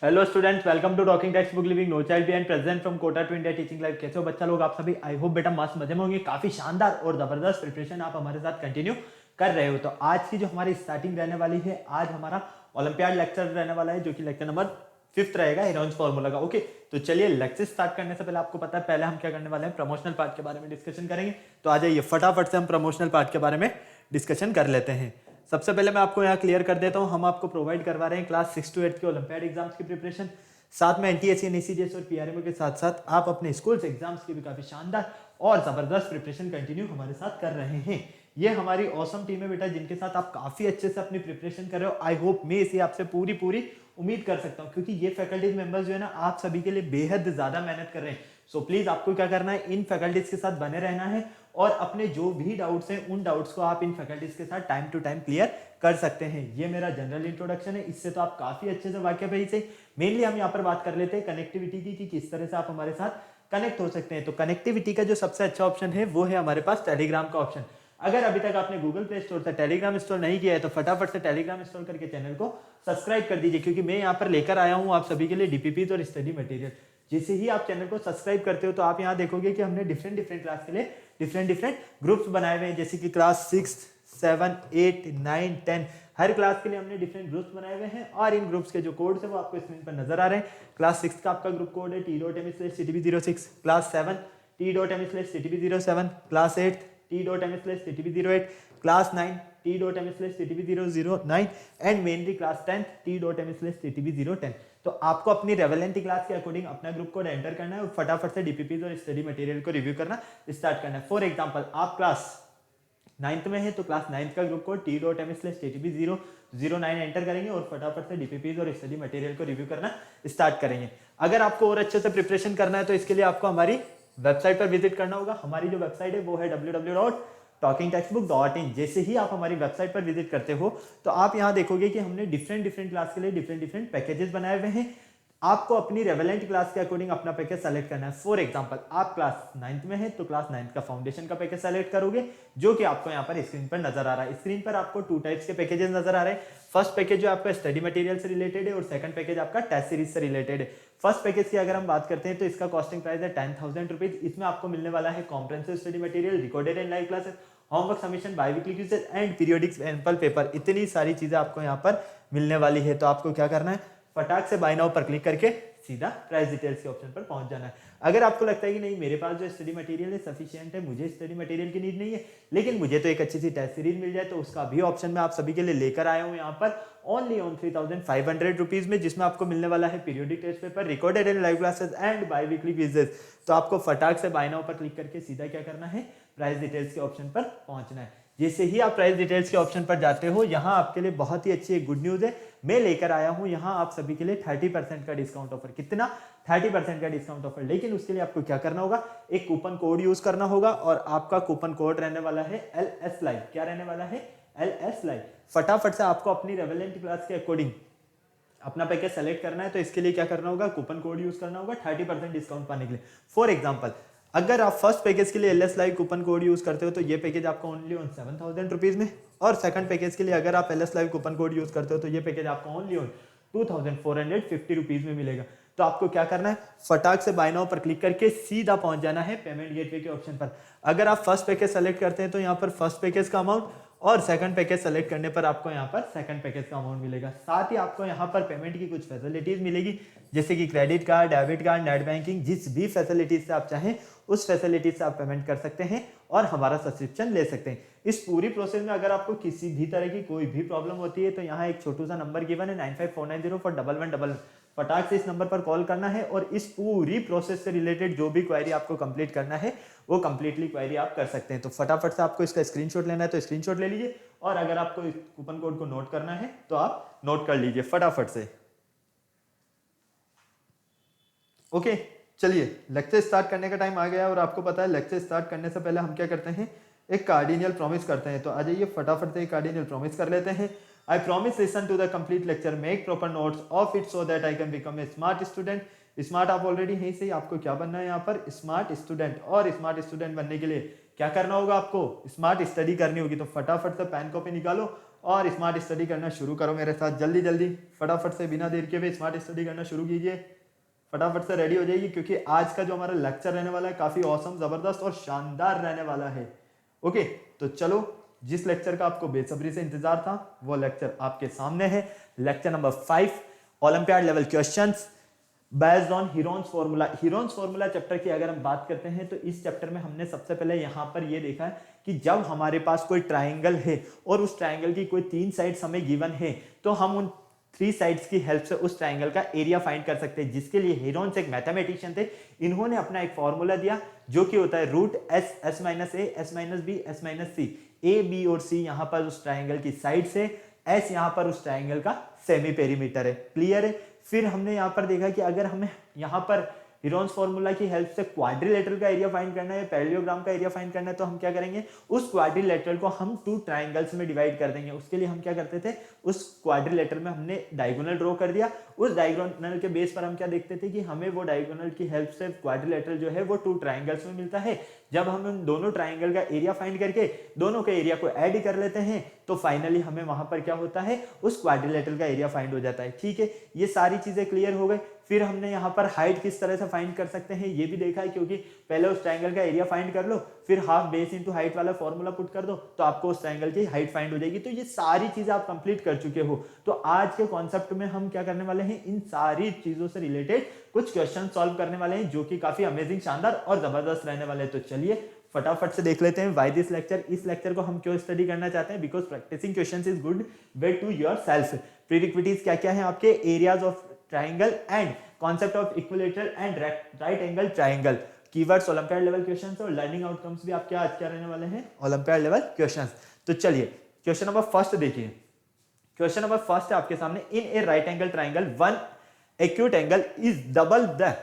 Hello students, welcome to talking textbook living no child behind present from Kota to India teaching life. कैसे हो बच्चा लोग आप सभी? आई होप बेटा मस्त मजे में होंगे। काफी शानदार और जबरदस्त प्रिपरेशन आप हमारे साथ कंटिन्यू कर रहे हो। तो आज की जो हमारी स्टार्टिंग रहने वाली है, आज हमारा ओलंपियाड लेक्चर रहने वाला है, जो कि लेक्चर नंबर 5 रहेगा हेरोन्स फार्मूला का। ओके, तो चलिए लेक्चर स्टार्ट करने से पहले आपको पता है पहले हम क्या करने वाले हैं, प्रमोशनल पार्ट के बारे में डिस्कशन करेंगे। तो आ जाइए फटाफट से हम प्रमोशनल पार्ट के बारे में डिस्कशन कर लेते हैं। सबसे पहले मैं आपको यहाँ क्लियर कर देता हूँ, हम आपको प्रोवाइड करवा रहे हैं क्लास 6 to 8 के ओलंपियाड एग्जाम्स की प्रिपरेशन। साथ में एनटीएससी, एनईसीडीएस और पीआरएमओ के साथ साथ आप अपने स्कूल्स एग्जाम्स की भी काफी शानदार और जबरदस्त प्रिपरेशन कंटिन्यू हमारे साथ कर रहे हैं। ये हमारी औसम टीम है बेटा, जिनके साथ आप काफी अच्छे से अपनी प्रिपरेशन कर रहे हो। आई होप मैं इसे आपसे पूरी पूरी उम्मीद कर सकता हूँ, क्योंकि ये फैकल्टीज मेंबर्स जो है ना, आप सभी के लिए बेहद ज्यादा मेहनत कर रहे हैं। सो प्लीज आपको क्या करना है, इन फैकल्टीज के साथ बने रहना है और अपने जो भी डाउट्स हैं उन डाउट्स को आप इन फैकल्टीज के साथ टाइम टू टाइम क्लियर कर सकते हैं। ये मेरा जनरल इंट्रोडक्शन है, इससे तो आप काफी अच्छे से वाकिफ है। इसे मेनली हम यहाँ पर बात कर लेते हैं कनेक्टिविटी की, कि किस तरह से आप हमारे साथ कनेक्ट हो सकते हैं। तो कनेक्टिविटी का जो सबसे अच्छा ऑप्शन है वो है हमारे पास टेलीग्राम का ऑप्शन। अगर अभी तक आपने गूगल प्ले स्टोर से टेलीग्राम इंस्टॉल नहीं किया है तो फटाफट से टेलीग्राम इंस्टॉल करके चैनल को सब्सक्राइब कर दीजिए, क्योंकि मैं यहाँ पर लेकर आया हूँ आप सभी के लिए डीपीपीज और स्टडी मटेरियल। जैसे ही आप चैनल को सब्सक्राइब करते हो तो आप यहाँ देखोगे कि हमने डिफरेंट डिफरेंट क्लास के लिए डिफरेंट ग्रुप्स बनाए हुए हैं, जैसे कि क्लास 6, 7, 8, 9, 10 हर क्लास के लिए हमने डिफरेंट ग्रुप्स बनाए हुए हैं। और इन ग्रुप्स के जो कोड्स है वो आपको स्क्रीन पर नजर आ रहे हैं। क्लास 6 का आपका ग्रुप कोड है t.m/ctb06, class 7 t.m/ctb07, class 8 t.m/ctb08, class 9 t.m/ctb009 and mainly class 10 t.m/ctb010। तो आपको अपनी रेवेलेंट क्लास के अकॉर्डिंग अपना ग्रुप कोड एंटर करना है और फटाफट से डीपीपीज और स्टडी मटेरियल को रिव्यू करना स्टार्ट करना है। फॉर एग्जांपल आप क्लास 9th में है तो क्लास 9th का ग्रुप कोड t.m/ctb009 एंटर करेंगे और फटाफट से डीपीपीज और स्टडी मटेरियल को रिव्यू करना स्टार्ट करेंगे। अगर आपको और अच्छे से प्रिपरेशन करना है तो इसके लिए आपको हमारी वेबसाइट पर विजिट करना होगा। हमारी जो वेबसाइट है वो है www.talkingtextbook.in। जैसे ही आप हमारी वेबसाइट पर विजिट करते हो तो आप यहाँ देखोगे कि हमने डिफरेंट क्लास के लिए डिफरेंट पैकेजेस बनाए हुए हैं। आपको अपनी रेवेलेंट क्लास के अकॉर्डिंग अपना पैकेज सेलेक्ट करना है। फॉर एग्जांपल आप क्लास 9th में है तो क्लास 9th का फाउंडेशन का पैकेज सेलेक्ट करोगे, जो कि आपको यहाँ पर स्क्रीन पर नजर आ रहा है। स्क्रीन पर आपको 2 टाइप्स के पैकेजेस नजर आ रहे हैं। फर्स्ट पैकेज जो आपका स्टडी मटेरियल से रिलेटेड है और सेकंड पैकेज आपका टेस्ट सीरीज से रिलेटेड है। फर्स्ट पैकेज की अगर हम बात करते हैं तो इसका कॉस्टिंग प्राइस है 10,000 रुपीज। इसमें आपको मिलने वाला है comprehensive study material, recorded and live classes, homework submission, biweekly quizzes and periodic sample paper. इतनी सारी चीजें आपको यहाँ पर मिलने वाली है। तो आपको क्या करना है, फटाक से बाय नाउ पर क्लिक करके सीधा प्राइस डिटेल्स के ऑप्शन पर पहुंच जाना है। अगर आपको लगता है कि नहीं मेरे पास जो स्टडी मटेरियल है सफिशिएंट है, मुझे स्टडी मटेरियल की नीड नहीं है, लेकिन मुझे तो एक अच्छी सी टेस्ट सीरीज मिल जाए, तो उसका भी ऑप्शन मैं आप सभी के लिए लेकर आया हूं यहाँ पर ओनली ऑन 3,500 रुपीज में, जिसमें आपको मिलने वाला है periodic test paper, recorded and live classes and biweekly quizzes. तो आपको फटाक से बाय नाउ पर क्लिक करके सीधा क्या करना है, प्राइस डिटेल्स के ऑप्शन पर पहुंचना है। जैसे ही आप प्राइस डिटेल्स के ऑप्शन पर जाते हो, यहाँ आपके लिए बहुत ही अच्छी एक गुड न्यूज है, मैं लेकर आया हूं यहाँ आप सभी के लिए 30% का डिस्काउंट ऑफर। कितना? 30% का डिस्काउंट ऑफर। लेकिन उसके लिए आपको क्या करना होगा, एक कूपन कोड यूज करना होगा और आपका कूपन कोड रहने वाला है LS लाइव। क्या रहने वाला है? LS live. फटाफट से आपको अपनी रेवेलेंट क्लास के अकॉर्डिंग अपना पैकेज सेलेक्ट करना है। तो इसके लिए क्या करना होगा, कूपन कोड यूज करना होगा 30% डिस्काउंट पाने के लिए। फॉर एग्जांपल अगर आप फर्स्ट पैकेज के लिए LS live coupon code use करते हो तो ये पैकेज आपको ओनली ऑन 7,000 रुपीज में, और सेकंड पैकेज के लिए अगर आप LS live coupon code use करते हो तो ये पैकेज आपको ओनली ऑन 2,450 रुपीज में मिलेगा। तो आपको क्या करना है, फटाक से बाय नाउ पर क्लिक करके सीधा पहुंच जाना है पेमेंट गेटवे के ऑप्शन पर। अगर आप फर्स्ट पैकेज सेलेक्ट करते हैं तो यहाँ पर फर्स्ट पैकेज का अमाउंट, और सेकंड पैकेज सेलेक्ट करने पर आपको यहाँ पर सेकंड पैकेज का अमाउंट मिलेगा। साथ ही आपको यहाँ पर पेमेंट की कुछ फैसिलिटीज मिलेगी, जैसे कि credit card, debit card, net banking, जिस भी फैसिलिटीज से आप चाहें उस फैसिलिटीज से आप पेमेंट कर सकते हैं और हमारा सब्सक्रिप्शन ले सकते हैं। इस पूरी प्रोसेस में अगर आपको किसी भी तरह की कोई भी प्रॉब्लम होती है तो यहाँ एक छोटू सा नंबर गिवन है 9549041111। फटाक से इस नंबर पर कॉल करना है और इस पूरी प्रोसेस से रिलेटेड जो भी क्वेरी आपको कंप्लीट करना है वो कंप्लीटली क्वेरी आप कर सकते हैं। तो फटाफट से आपको इसका स्क्रीनशॉट लेना है तो स्क्रीनशॉट ले लीजिए, और अगर आपको इस कूपन कोड को नोट करना है तो आप नोट कर लीजिए फटाफट से। ओके, चलिए लेक्चर स्टार्ट करने का टाइम आ गया और आपको पता है लेक्चर स्टार्ट करने से पहले हम क्या करते हैं, एक कार्डिनियल प्रॉमिस करते हैं। तो आ जाइए फटाफट से एक कार्डिनियल प्रॉमिस कर लेते हैं। I promise listen to the complete lecture, make proper notes of it so that I can become a smart student. Smart आप ऑलरेडी हैं, सही आपको क्या बनना है यहाँ पर, स्मार्ट स्टूडेंट। और स्मार्ट स्टूडेंट बनने के लिए क्या करना होगा आपको, स्मार्ट स्टडी करनी होगी। तो फटाफट से पेन कॉपी निकालो और स्मार्ट स्टडी करना शुरू करो मेरे साथ, जल्दी जल्दी फटाफट से बिना देर के हुए स्मार्ट स्टडी करना शुरू कीजिए। फटाफट से रेडी हो जाइए क्योंकि आज का जो हमारा लेक्चर रहने वाला है काफी औसम, जबरदस्त और शानदार रहने वाला है। ओके, तो चलो, जिस लेक्चर का आपको बेसब्री से इंतजार था वो लेक्चर आपके सामने है। Lecture number 5, olympiad level questions based on Heron's formula. Heron's formula chapter की अगर हम बात करते हैं तो इस चैप्टर में हमने सबसे पहले यहाँ पर ये देखा है कि जब हमारे पास कोई ट्राइंगल है और उस ट्राइंगल की कोई 3 साइड्स हमें गिवन है तो हम उन 3 साइड्स की हेल्प से उस ट्राइंगल का एरिया फाइंड कर सकते हैं, जिसके लिए हीरोन्स एक मैथमेटिशियन थे। इन्होंने अपना एक फॉर्मूला दिया जो कि होता है root S, S minus A, S minus B, S minus C. A, B और सी यहाँ पर उस ट्राइंगल की साइड से, एस यहाँ पर उस ट्राइंगल का सेमी पेरीमीटर है। क्लियर है। फिर हमने यहाँ पर देखा कि अगर हमें यहाँ पर हीरोन्स फॉर्मूला की हेल्प से क्वाड्रिलेटरल का एरिया फाइंड करना है, पैरेललोग्राम का एरिया फाइंड करना है, तो हम क्या करेंगे, उस क्वाड्रिलेटरल को हम 2 ट्राइंगल्स में डिवाइड कर देंगे। उसके लिए हम क्या करते थे, उस क्वाड्रिलेटरल में हमने डायगोनल ड्रॉ कर दिया। उस डायगोनल के बेस पर हम क्या देखते थे कि हमें वो डायगोनल की हेल्प से क्वाड्रिलेटरल जो है वो 2 ट्राइंगल्स में मिलता है। जब हम उन दोनों ट्राइंगल का एरिया फाइंड करके दोनों के एरिया को ऐड कर लेते हैं तो फाइनली हमें वहां पर क्या होता है, उस क्वाड्रिलेटरल का एरिया फाइंड हो जाता है। ठीक है, ये सारी चीजें क्लियर हो गई। फिर हमने यहाँ पर हाइट किस तरह से फाइंड कर सकते हैं ये भी देखा है, क्योंकि पहले उस ट्राइंगल का एरिया फाइंड कर लो, फिर हाफ बेस इंटू हाइट वाला फॉर्मूला पुट कर दो तो आपको उस ट्राइंगल की हाइट फाइंड हो जाएगी। तो ये सारी चीजें आप कंप्लीट कर चुके हो। तो आज के कॉन्सेप्ट में हम क्या करने वाले हैं, इन सारी चीजों से रिलेटेड कुछ क्वेश्चन सॉल्व करने वाले हैं जो कि काफी अमेजिंग, शानदार और जबरदस्त रहने वाले हैं। तो चलिए फटाफट से देख लेते हैं व्हाई दिस लेक्चर। इस लेक्चर को हम क्यों स्टडी करना चाहते हैं, because practicing questions is good way to yourself. Prerequisites क्या क्या है आपके, areas of triangle and concept of equilateral and right angle triangle, keywords Olympiad level questions और लर्निंग आउटकम्स भी आपके आज क्या रहने वाले हैं, ओलंपियाड लेवल क्वेश्चंस। तो चलिए क्वेश्चन नंबर फर्स्ट देखिए। क्वेश्चन नंबर फर्स्ट है आपके सामने, in a right angle triangle one acute angle is double the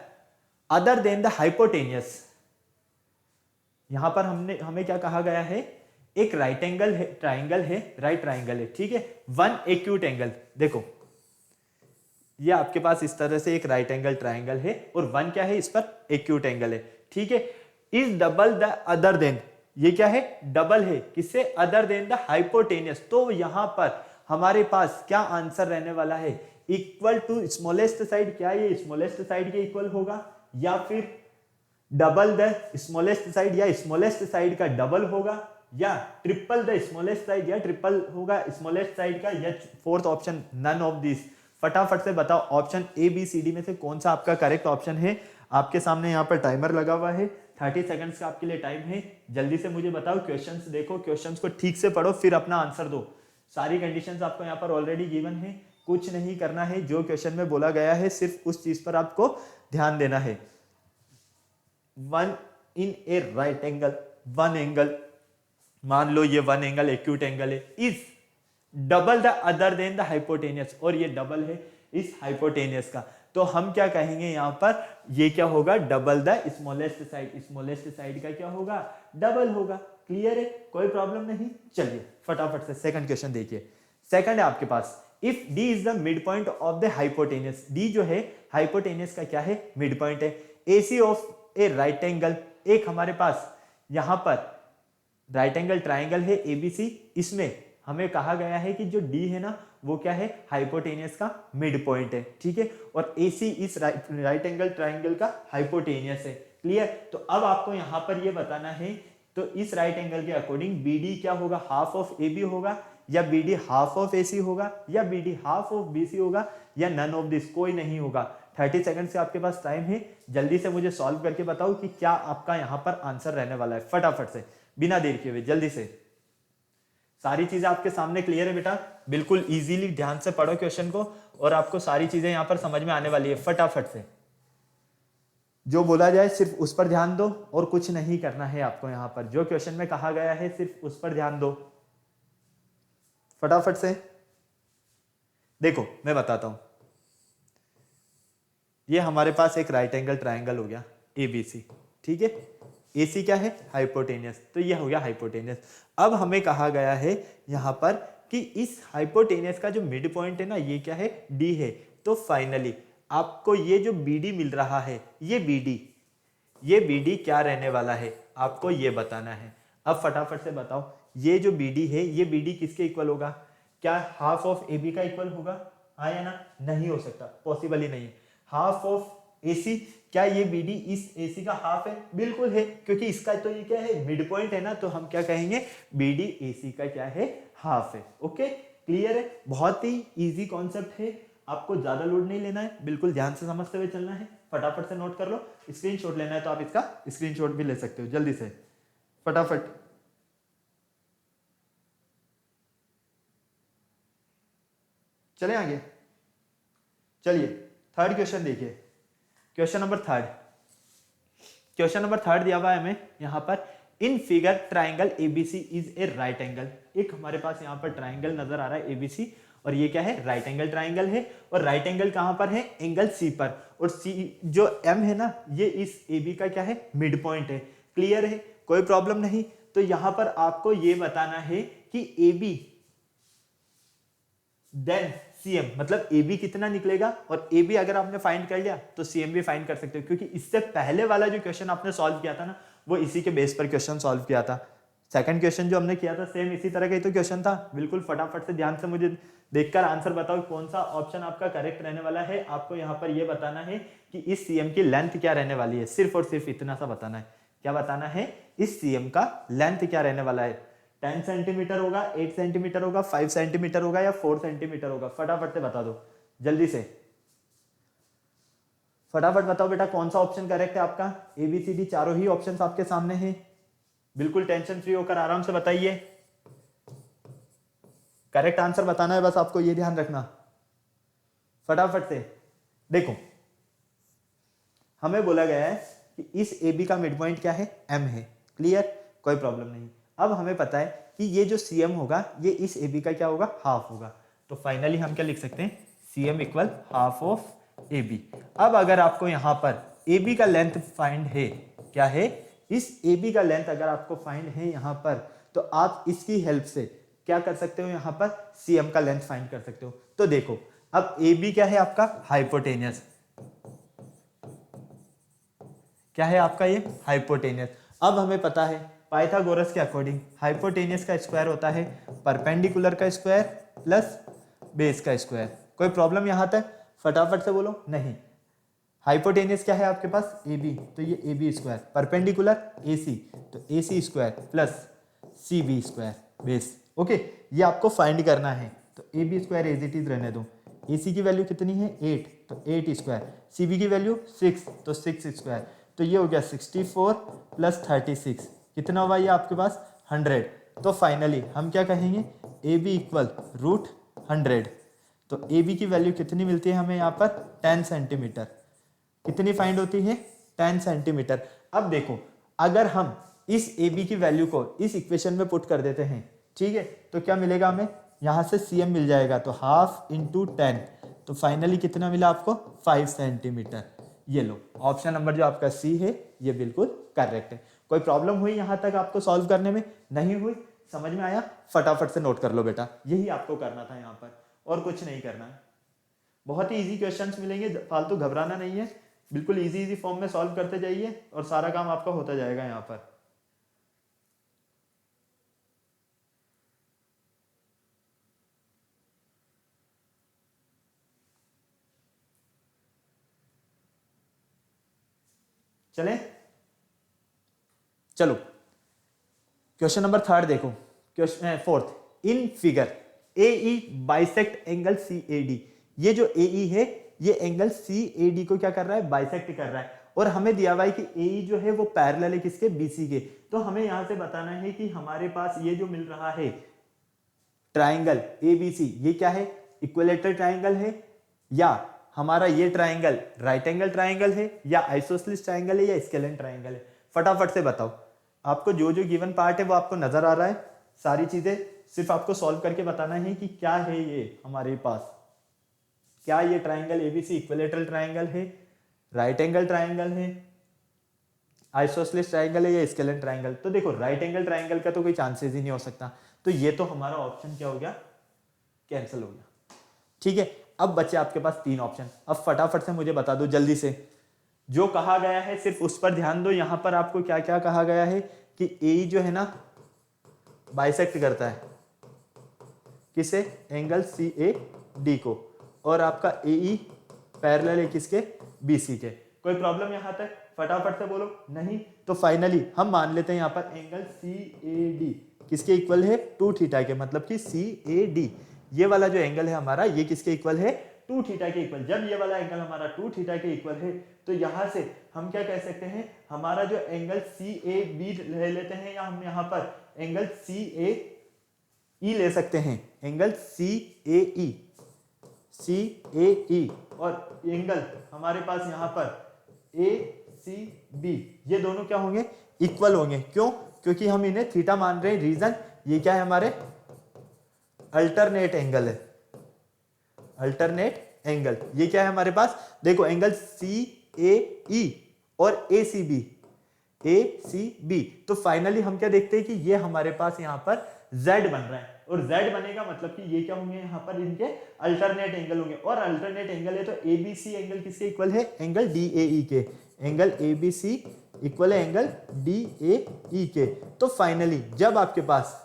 other then the hypotenuse. यहां पर हमें क्या कहा गया है, एक राइट एंगल है, ट्राइंगल है, राइट ट्राइंगल है, ठीक है, वन एक्यूट एंगल। देखो ये आपके पास इस तरह से एक राइट एंगल ट्राइंगल है और वन क्या है, इस पर एक्यूट एंगल है, ठीक है। Is double the other then, ये क्या है, डबल है, किससे, अदर देन द हाइपोटेनियस। तो यहां पर हमारे पास क्या आंसर रहने वाला है, इक्वल टू स्मॉलेस्ट साइड। क्या ये स्मॉलेस्ट साइड के इक्वल होगा या फिर डबल द स्मॉलेस्ट साइड या स्मॉलेस्ट साइड का डबल होगा या ट्रिपल द स्मॉलेस्ट साइड या ट्रिपल होगा स्मॉलेस्ट साइड का, या fourth option none of this. फटाफट से बताओ option A B C D में से कौन सा आपका करेक्ट ऑप्शन है। आपके सामने यहाँ पर टाइमर लगा हुआ है, 30 सेकंड्स का आपके लिए टाइम है, जल्दी से मुझे बताओ। क्वेश्चंस देखो, क्वेश्चंस को ठीक से पढ़ो, फिर अपना आंसर दो। सारी कंडीशंस आपको यहाँ पर ऑलरेडी गिवन है, कुछ नहीं करना है, जो क्वेश्चन में बोला गया है सिर्फ उस चीज पर आपको ध्यान देना है। One in a right angle, one angle, मान लो ये वन एंगल एक्यूट एंगल है, is double the other then the hypotenuse, और ये डबल है इस हाइपोटेनियस का। तो हम क्या कहेंगे यहाँ पर, ये क्या होगा, double the smallest side. Smallest side का क्या होगा, डबल होगा। क्लियर है, कोई प्रॉब्लम नहीं। चलिए फटाफट से सेकंड क्वेश्चन देखिए। सेकंड है आपके पास, if D is the mid point of the hypotenuse. D जो है हाइपोटेनियस का क्या है, मिड पॉइंट है। AC of a right angle, एक हमारे पास यहां पर राइट एंगल ट्राइंगल है एबीसी, इसमें हमें कहा गया है कि जो डी है ना वो क्या है, हाइपोटेनियस का मिड पॉइंट है, ठीक है, और एसी इस राइट एंगल ट्राइंगल का हाइपोटेनियस है। क्लियर। तो अब आपको यहां पर ये बताना है, तो इस राइट एंगल के अकॉर्डिंग बीडी क्या होगा, हाफ ऑफ ए बी होगा, या बीडी हाफ ऑफ एसी होगा, या बीडी हाफ ऑफ बीसी होगा, या नन ऑफ दिस, कोई नहीं होगा। 30 सेकंड से आपके पास टाइम है, जल्दी से मुझे सॉल्व करके बताओ कि क्या आपका यहां पर आंसर रहने वाला है। फटाफट से बिना देर किए हुए जल्दी से। सारी चीजें आपके सामने क्लियर है बेटा, बिल्कुल इजीली ध्यान से पढ़ो क्वेश्चन को और आपको सारी चीजें यहां पर समझ में आने वाली है। फटाफट से जो बोला जाए सिर्फ उस पर ध्यान दो और कुछ नहीं करना है आपको। यहां पर जो क्वेश्चन में कहा गया है सिर्फ उस पर ध्यान दो। फटाफट से देखो, मैं बताता हूं। ये हमारे पास एक राइट एंगल ट्राइंगल हो गया एबीसी, ठीक है, एसी क्या है, हाइपोटेनियस, तो ये हो गया हाइपोटेनियस। अब हमें कहा गया है यहां पर कि इस हाइपोटेनियस का जो मिड पॉइंट है ना, ये क्या है, डी है। तो फाइनली आपको ये जो बीडी मिल रहा है, ये बीडी क्या रहने वाला है, आपको ये बताना है। अब फटाफट से बताओ, ये जो BD है, ये BD किसके इक्वल होगा? क्या हाफ ऑफ AB का इक्वल होगा? हाँ या ना? नहीं हो सकता, पॉसिबल ही नहीं है। हाफ ऑफ AC, क्या ये BD इस AC का हाफ है? बिल्कुल है, क्योंकि इसका तो ये क्या है, मिड पॉइंट है ना, तो हम क्या कहेंगे, BD AC का क्या है, हाफ है। ओके, क्लियर है? बहुत ही इजी कॉन्सेप्ट है, आपको ज्यादा लोड नहीं लेना है, बिल्कुल ध्यान से समझते हुए चलना है। फटाफट से नोट कर लो, स्क्रीनशॉट लेना है तो आप इसका स्क्रीनशॉट भी ले सकते हो जल्दी से, फटाफट। चले आगे, चलिए थर्ड क्वेश्चन देखिए, question number third. Question number third दिया हुआ है हमें यहाँ पर, in figure triangle ABC is a right angle. एक हमारे पास यहाँ पर ट्राइंगल नजर आ रहा है एबीसी, और ये क्या है, राइट एंगल ट्राइंगल है। और राइट एंगल कहां पर है, एंगल सी पर, और सी जो एम है ना, ये इस ए बी का क्या है, मिड पॉइंट है। क्लियर है, कोई प्रॉब्लम नहीं। तो यहां पर आपको ये बताना है कि ए बी देन सीएम, मतलब ए बी कितना निकलेगा, और ए बी अगर आपने फाइंड कर लिया तो सीएम भी फाइंड कर सकते हो, क्योंकि इससे पहले वाला जो क्वेश्चन आपने सॉल्व किया था ना, वो इसी के बेस पर क्वेश्चन सॉल्व किया था। सेकंड क्वेश्चन जो हमने किया था सेम इसी तरह का ही तो क्वेश्चन था। बिल्कुल फटाफट से ध्यान से मुझे देखकर आंसर बताओ, कौन सा ऑप्शन आपका करेक्ट रहने वाला है। आपको यहाँ पर यह बताना है कि इस सीएम की लेंथ क्या रहने वाली है, सिर्फ और सिर्फ इतना सा बताना है। क्या बताना है, इस सीएम का लेंथ क्या रहने वाला है, 10 सेंटीमीटर होगा, 8 सेंटीमीटर होगा, 5 सेंटीमीटर होगा, या 4 सेंटीमीटर होगा? फटाफट से बता दो जल्दी से, फटाफट बताओ बेटा, कौन सा ऑप्शन करेक्ट है आपका। ABCD चारों ही ऑप्शन आपके सामने हैं, बिल्कुल टेंशन फ्री होकर आराम से बताइए। करेक्ट आंसर बताना है, बस आपको ये ध्यान रखना। फटाफट से देखो, हमें बोला गया है कि इस AB का मिड पॉइंट क्या है, M है। क्लियर, कोई प्रॉब्लम नहीं। अब हमें पता है कि ये जो CM होगा, ये इस AB का क्या होगा, हाफ होगा। तो फाइनली हम क्या लिख सकते हैं, CM equal half of AB। अब अगर आपको यहां पर AB का लेंथ फाइंड है, क्या है, इस AB का लेंथ अगर आपको फाइंड है यहां पर, तो आप इसकी हेल्प से क्या कर सकते हो, यहां पर CM का लेंथ फाइंड कर सकते हो। तो देखो, अब AB क्या है आपका, हाइपोटेनियस, क्या है आपका ये, हाइपोटेनियस। अब हमें पता है पाइथागोरस के अकॉर्डिंग हाइपोटेनियस का स्क्वायर होता है परपेंडिकुलर का स्क्वायर प्लस बेस का स्क्वायर। कोई प्रॉब्लम यहां तक, फटाफट से बोलो। नहीं, हाइपोटेनियस क्या है आपके पास, AB, तो ये AB स्क्वायर, परपेंडिकुलर AC, तो AC square plus CB square base. Okay, ये आपको फाइंड करना है। तो AB square as it is रहने दो। AC की वैल्यू कितनी है, 8, तो 8 स्क्वायर, CB की वैल्यू 6, तो 6 स्क्वायर, तो ये हो गया 64 प्लस 36, कितना हुआ ये आपके पास, 100। तो फाइनली हम क्या कहेंगे, AB इक्वल रूट 100। तो AB की वैल्यू कितनी मिलती है हमें यहाँ पर, 10 सेंटीमीटर। कितनी फाइंड होती है, 10 सेंटीमीटर। अब देखो, अगर हम इस AB की वैल्यू को इस इक्वेशन में पुट कर देते हैं, ठीक है, तो क्या मिलेगा हमें, यहां से CM मिल जाएगा, तो हाफ इंटू 10, तो फाइनली कितना मिला आपको, 5 सेंटीमीटर। ये लो, ऑप्शन नंबर जो आपका C है ये बिल्कुल करेक्ट है। कोई प्रॉब्लम हुई यहां तक आपको सॉल्व करने में, नहीं हुई, समझ में आया? फटाफट से नोट कर लो बेटा, यही आपको करना था यहाँ पर, और कुछ नहीं करना है। बहुत ही इजी क्वेश्चंस मिलेंगे, फालतू घबराना नहीं है, बिल्कुल इजी इजी फॉर्म में सॉल्व करते जाइए और सारा काम आपका होता जाएगा यहाँ पर। चले, चलो क्वेश्चन नंबर थर्ड देखो, question fourth, in figure AE bisect angle CAD। ये जो AE है, ये एंगल CAD को क्या कर रहा है, बाइसेक्ट कर रहा है। और हमें दिया हुआ है कि AE जो है वो पैरेलल है किसके, BC के। तो हमें यहां से बताना है कि हमारे पास ये जो मिल रहा है ट्राइंगल ABC, ये क्या है, इक्विलेटरल ट्राइंगल है, या हमारा ये ट्राइंगल राइट एंगल ट्राइंगल है, या आइसोसेलेस ट्राइंगल है, या स्केलेन ट्राइंगल है? फटाफट से बताओ, आपको जो जो गिवन पार्ट है वो आपको नजर आ रहा है, सारी चीजें सिर्फ आपको सॉल्व करके बताना है कि क्या है ये हमारे पास, क्या ये ट्राइंगल ABC इक्विलेटरल ट्राइंगल है, राइट एंगल ट्राइंगल है, आइसोसेलेस ट्राइंगल है, या स्केलेन ट्राइंगल? तो देखो, राइट एंगल ट्राइंगल का तो कोई चांसेस ही नहीं हो सकता, तो ये तो हमारा ऑप्शन क्या हो गया, कैंसिल हो गया। ठीक है, अब बचे आपके पास 3 ऑप्शन। अब फटाफट से मुझे बता दो जल्दी से, जो कहा गया है सिर्फ उस पर ध्यान दो। यहां पर आपको क्या क्या कहा गया है कि AE जो है ना बाइसेक्ट करता है किसे, एंगल सी ए डी को, और आपका ए ई पैरेलल है किसके, बी सी के। कोई प्रॉब्लम यहां तक, फटाफट से बोलो, नहीं तो फाइनली हम मान लेते हैं यहां पर एंगल सी ए डी किसके इक्वल है, 2 थीटा के, मतलब कि सी ए डी ये वाला जो एंगल है हमारा ये किसके इक्वल है, 2 थीटा के इक्वल। जब ये वाला एंगल हमारा 2 थीटा के इक्वल है तो यहां से हम क्या कह सकते हैं, हमारा जो एंगल सी ए बी ले लेते हैं, या हम यहां पर एंगल सी ए ई ले सकते हैं, एंगल सी ए ई, सी ए ई, और एंगल हमारे पास यहां पर ए सी बी, ये दोनों क्या होंगे, इक्वल होंगे। क्यों, क्योंकि हम इन्हें थीटा मान रहे हैं। रीजन ये क्या है, हमारे अल्टरनेट एंगल है, अल्टरनेट एंगल। ये क्या है हमारे पास, देखो एंगल सी ए ई और ए सी बी, ए सी बी, तो फाइनली हम क्या देखते हैं कि ये हमारे पास यहां पर Z बन रहा है, और Z बनेगा मतलब कि ये क्या होंगे, यहाँ पर इनके अल्टरनेट एंगल होंगे, और अल्टरनेट एंगल है तो ABC एंगल किसके इक्वल है, एंगल DAE के, एंगल ABC इक्वल है एंगल DAE के। तो फाइनली जब आपके पास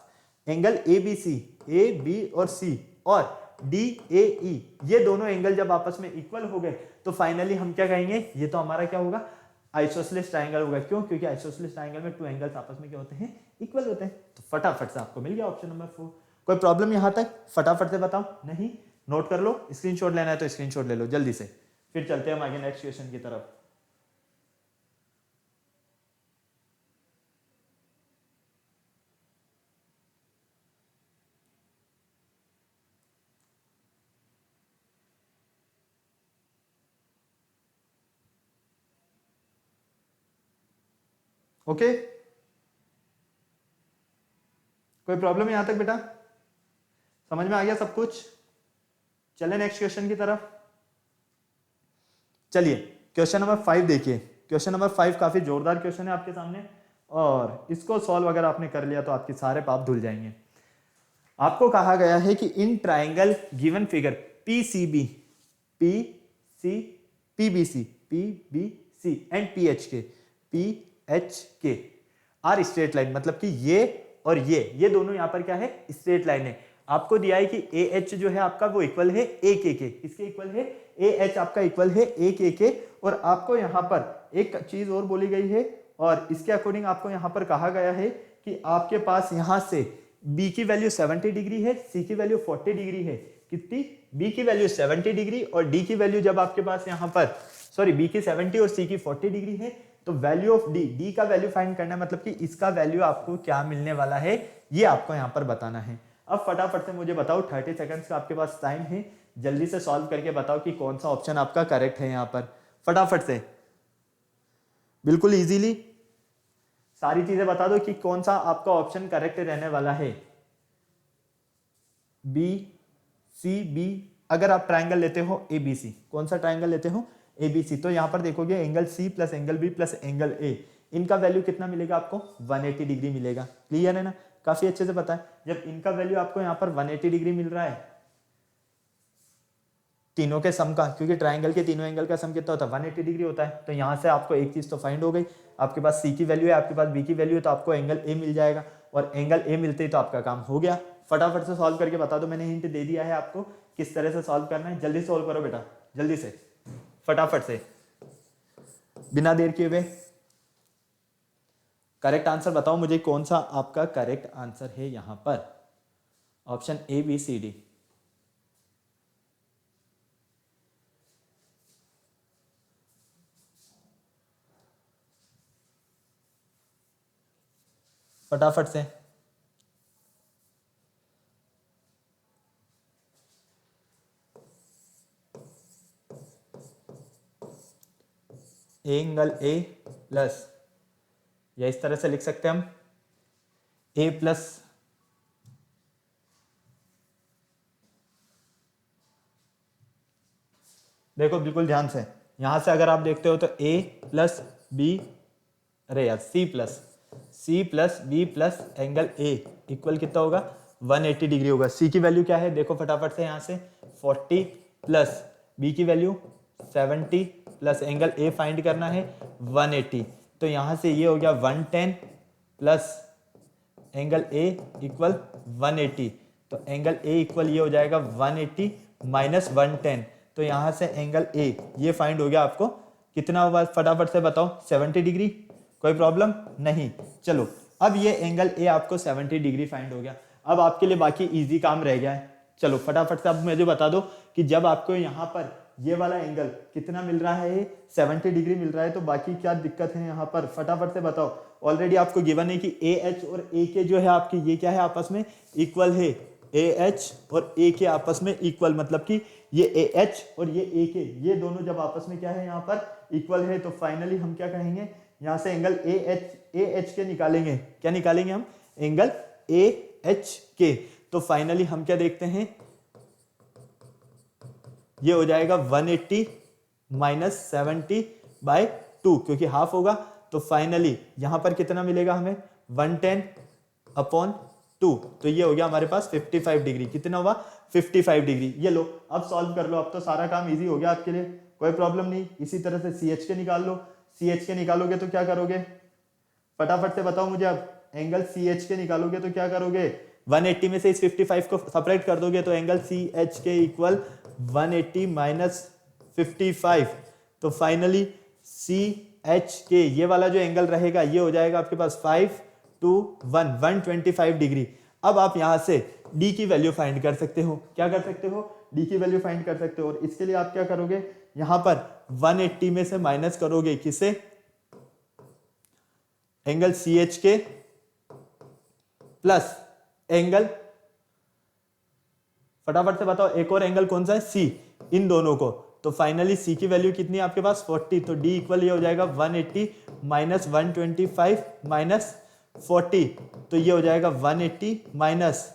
एंगल ABC, A, B और C और DAE ये दोनों एंगल जब आपस में इक्वल हो गए तो फाइनली हम क्या कहेंगे, ये तो हमारा क्या होगा, आइसोसेलेस ट्रायंगल होगा। क्यों, क्योंकि आइसोसेलेस ट्रायंगल में 2 एंगल्स आपस में क्या होते हैं, इक्वल होते हैं। तो फटाफट से आपको मिल गया ऑप्शन नंबर 4। कोई प्रॉब्लम यहां तक, फटाफट से बताओ, नहीं नोट कर लो, स्क्रीनशॉट लेना है तो स्क्रीनशॉट ले लो जल्दी से, फिर चलते हैं हम आगे नेक्स्ट क्वेश्चन की तरफ। ओके, कोई प्रॉब्लम यहां तक बेटा, समझ में आ गया सब कुछ? चले नेक्स्ट क्वेश्चन की तरफ। चलिए क्वेश्चन नंबर 5 देखिए। क्वेश्चन नंबर 5 काफी जोरदार क्वेश्चन है आपके सामने, और इसको सॉल्व अगर आपने कर लिया तो आपके सारे पाप धुल जाएंगे। आपको कहा गया है कि in triangle given figure PCB, PC, PBC, PBC and PHK are straight line, मतलब कि ये और ये दोनों यहां पर क्या है, स्ट्रेट लाइन है। आपको दिया है कि AH जो है आपका वो इक्वल है AK के, किसके इक्वल है, AH आपका इक्वल है AK के, और आपको यहां पर एक चीज और बोली गई है, और इसके अकॉर्डिंग आपको यहां पर कहा गया है कि आपके पास यहां से B की वैल्यू 70 डिग्री है, C की वैल्यू 40 डिग्री है। कितनी, B की वैल्यू 70 डिग्री और D की वैल्यू जब आपके पास यहां पर, सॉरी B की 70 और C की 40 डिग्री है, तो वैल्यू ऑफ D का वैल्यू फाइंड करना है, मतलब कि इसका वैल्यू आपको क्या मिलने वाला है ये आपको यहां पर बताना है। अब फटाफट से मुझे बताओ, 30 सेकंड्स का आपके पास टाइम है, जल्दी से सॉल्व करके बताओ कि कौन सा ऑप्शन आपका करेक्ट है। यहां पर फटाफट से बिल्कुल इजीली सारी चीजें बता दो कि कौन सा आपका ऑप्शन करेक्ट रहने वाला है। B, C, B, अगर आप ट्राइंगल लेते हो ABC, कौन सा ट्राइंगल लेते हो, ABC, तो यहां पर देखोगे angle C plus angle B plus angle A, इनका वैल्यू कितना मिलेगा आपको, 180 डिग्री मिलेगा। क्लियर है ना, काफी अच्छे से पता है। जब इनका वैल्यू आपको यहां पर 180 डिग्री मिल रहा है तीनों के सम का, क्योंकि ट्राइंगल के तीनों एंगल का सम कितना होता है, 180 डिग्री होता है, तो यहां से आपको एक चीज तो फाइंड हो गई, आपके पास C की वैल्यू है, आपके पास B की वैल्यू है, तो आपको एंगल A मिल जाएगा, और एंगल A मिलते ही तो आपका काम हो गया। फटाफट से सॉल्व करके बता दो, मैंने हिंट दे दिया है आपको किस तरह से सॉल्व करना है। जल्दी सॉल्व करो बेटा, जल्दी से, फटाफट से, बिना देर किए हुए। करेक्ट आंसर बताओ मुझे, कौन सा आपका करेक्ट आंसर है यहां पर, ऑप्शन ABCD। फटाफट से, एंगल A प्लस, या इस तरह से लिख सकते हैं हम, A प्लस देखो बिल्कुल ध्यान से, यहां से अगर आप देखते हो तो A प्लस B, अरे यार C plus B plus angle A equal कितना होगा, 180 डिग्री होगा। C की वैल्यू क्या है, देखो फटाफट से, यहां से 40 प्लस B की value 70 plus angle A find करना है 180, तो यहां से ये हो गया 110 प्लस एंगल ए इक्वल 180, तो एंगल ए इक्वल ये हो जाएगा 180 माइनस 110, तो यहाँ से एंगल ए ये फाइंड हो गया आपको कितना होगा फटाफट से बताओ 70 डिग्री, कोई प्रॉब्लम नहीं। चलो अब ये एंगल ए आपको 70 डिग्री फाइंड हो गया। अब आपके लिए बाकी इजी काम रह गया है। चलो फटाफट से अब मुझे बता दो कि जब आपको यहाँ पर ये वाला एंगल कितना मिल रहा है 70 डिग्री मिल रहा है, तो बाकी क्या दिक्कत है यहाँ पर फटाफट से बताओ। ऑलरेडी आपको गिवन है कि ए एच और ए के जो है आपकी ये क्या है आपस में इक्वल है, ए एच और ए के आपस में इक्वल, मतलब कि ये ए एच और ये ए के ये दोनों जब आपस में क्या है यहाँ पर इक्वल है, तो फाइनली हम क्या कहेंगे यहाँ से एंगल ए एच के निकालेंगे। क्या निकालेंगे हम? एंगल ए एच के। तो फाइनली हम क्या देखते हैं, ये हो जाएगा 180 माइनस 70/2 क्योंकि हाफ होगा, तो फाइनली यहां पर कितना मिलेगा हमें 110/2, तो ये हो गया हमारे पास 55 डिग्री। कितना हुआ 55 डिग्री। ये लो अब सॉल्व कर लो, अब तो सारा काम इजी हो गया आपके लिए, कोई प्रॉब्लम नहीं। इसी तरह से सी एच के निकाल लो, सी एच के निकालोगे तो क्या करोगे फटाफट से बताओ मुझे। अब एंगल सी एच के निकालोगे तो क्या करोगे, 180 में से इस 55 को सेपरेट कर दोगे, तो एंगल सी एच के इक्वल 180 माइनस 55, तो फाइनली सी एच के ये वाला जो एंगल रहेगा ये हो जाएगा आपके पास 5 to 125 डिग्री। अब आप यहां से डी की वैल्यू फाइंड कर सकते हो। क्या कर सकते हो? डी की वैल्यू फाइंड कर सकते हो। और इसके लिए आप क्या करोगे, यहां पर 180 में से माइनस करोगे किसे, एंगल सी एच के प्लस एंगल, फटाफट से बताओ एक और एंगल कौन सा है, सी, इन दोनों को। तो फाइनली सी की वैल्यू कितनी है आपके पास 40, तो डी इक्वल ये हो जाएगा 180 माइनस 125 माइनस 40, तो ये हो जाएगा 180 माइनस,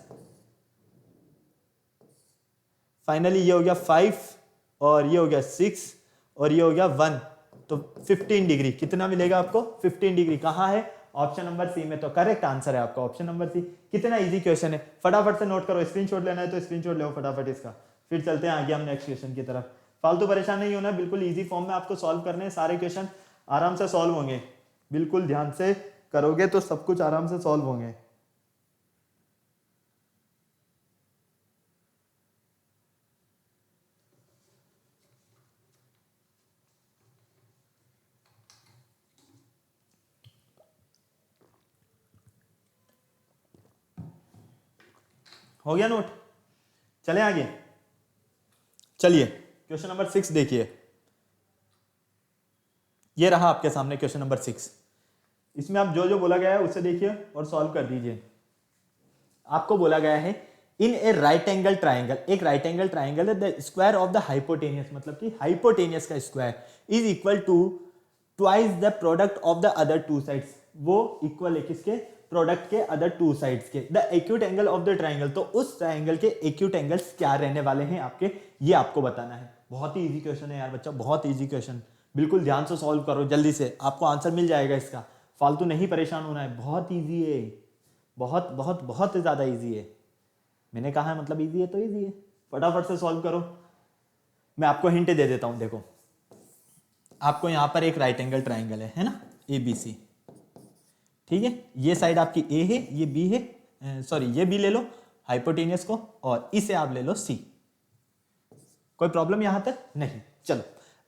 फाइनली ये हो गया 5 और ये हो गया 6 और ये हो गया 1, तो 15 डिग्री। कितना मिलेगा आपको 15 डिग्री। कहां है? ऑप्शन नंबर सी में। तो करेक्ट आंसर है आपका ऑप्शन नंबर सी। कितना इजी क्वेश्चन है, फटाफट से नोट करो, स्क्रीनशॉट लेना है तो स्क्रीनशॉट लो फटाफट इसका। फिर चलते हैं आगे हम नेक्स्ट क्वेश्चन की तरफ। फालतू परेशान नहीं होना, बिल्कुल इजी फॉर्म में आपको सॉल्व करने हैं, सारे क्वेश्चन आराम से सॉल्व होंगे, बिल्कुल ध्यान से करोगे तो सब कुछ आराम से सॉल्व होंगे। हो गया नोट? चले आगे। चलिए क्वेश्चन नंबर 6 देखिए, ये रहा आपके सामने क्वेश्चन नंबर 6। इसमें आप जो जो बोला गया है उसे देखिए और सॉल्व कर दीजिए। आपको बोला गया है in a right angle triangle, एक राइट एंगल ट्राइंगल है, the square of the hypotenuse, मतलब कि हाइपोटेनियस का square is equal to twice the product of the other two sides. वो इक्वल है किसके? प्रोडक्ट के अदर टू साइड्स के। The acute angle of the triangle, तो उस ट्राइंगल के एक्यूट एंगल्स क्या रहने वाले हैं आपके, ये आपको बताना है। बहुत ही इजी क्वेश्चन है यार बच्चा, बहुत इजी क्वेश्चन, बिल्कुल ध्यान से सॉल्व करो जल्दी से, आपको आंसर मिल जाएगा इसका, फालतू नहीं परेशान होना है। बहुत ईजी है, बहुत बहुत बहुत ज्यादा ईजी है। मैंने कहा है मतलब ईजी है तो ईजी है, फटाफट से सॉल्व करो। मैं आपको हिंट दे देता हूं, देखो आपको यहां पर एक राइट एंगल ट्राइंगल है ना, ए बी सी, ठीक है। ये साइड आपकी ए है, ये बी है, सॉरी ये बी ले लो हाइपोटेनियस को, और इसे आप ले लो सी। कोई प्रॉब्लम यहां तक नहीं? चलो